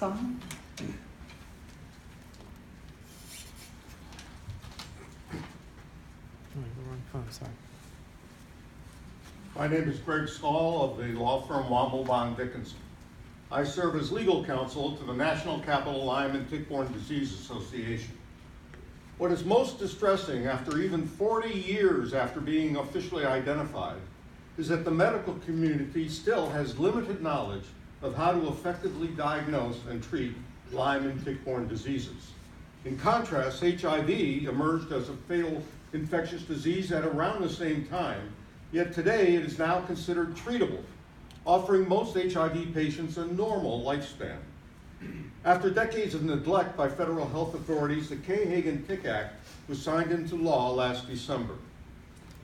Scott. My name is Greg Stahl of the law firm Womble Bond Dickinson. I serve as legal counsel to the NatCapLyme and Tick-borne Disease Association. What is most distressing after even 40 years after being officially identified is that the medical community still has limited knowledge of how to effectively diagnose and treat Lyme and tick-borne diseases. In contrast, HIV emerged as a fatal infectious disease at around the same time, yet today it is now considered treatable, offering most HIV patients a normal lifespan. After decades of neglect by federal health authorities, the Kay-Hagan-Tick Act was signed into law last December.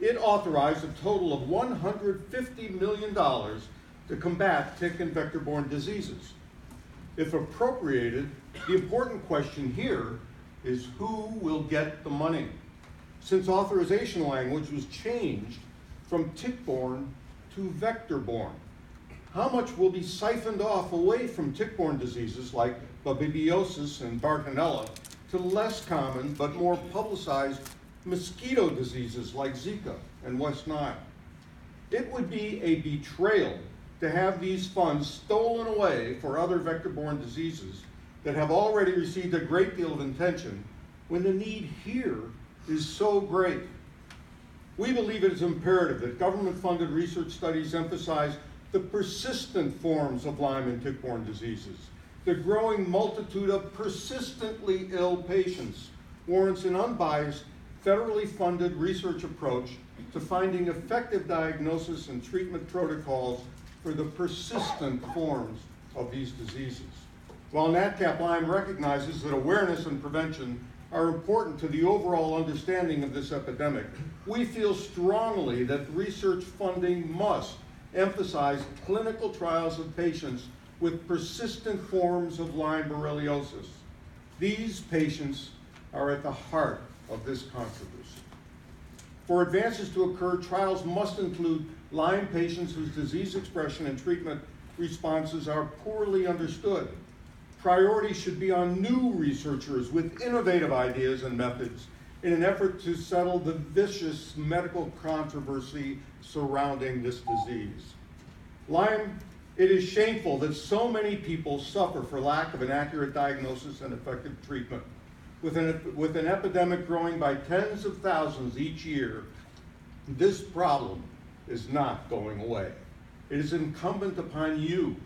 It authorized a total of $150 million to combat tick and vector-borne diseases. If appropriated, the important question here is who will get the money? Since authorization language was changed from tick-borne to vector-borne, how much will be siphoned off away from tick-borne diseases like babibiosis and Bartonella to less common but more publicized mosquito diseases like Zika and West Nile? It would be a betrayal to have these funds stolen away for other vector-borne diseases that have already received a great deal of attention when the need here is so great. We believe it is imperative that government-funded research studies emphasize the persistent forms of Lyme and tick-borne diseases. The growing multitude of persistently ill patients warrants an unbiased, federally funded research approach to finding effective diagnosis and treatment protocols for the persistent forms of these diseases. While NatCapLyme recognizes that awareness and prevention are important to the overall understanding of this epidemic, we feel strongly that research funding must emphasize clinical trials of patients with persistent forms of Lyme borreliosis. These patients are at the heart of this controversy. For advances to occur, trials must include Lyme patients whose disease expression and treatment responses are poorly understood. Priority should be on new researchers with innovative ideas and methods in an effort to settle the vicious medical controversy surrounding this disease. Lyme, it is shameful that so many people suffer for lack of an accurate diagnosis and effective treatment. With an epidemic growing by tens of thousands each year, this problem is not going away. It is incumbent upon you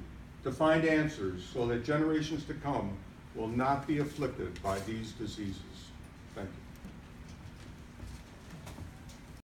to find answers so that generations to come will not be afflicted by these diseases. Thank you.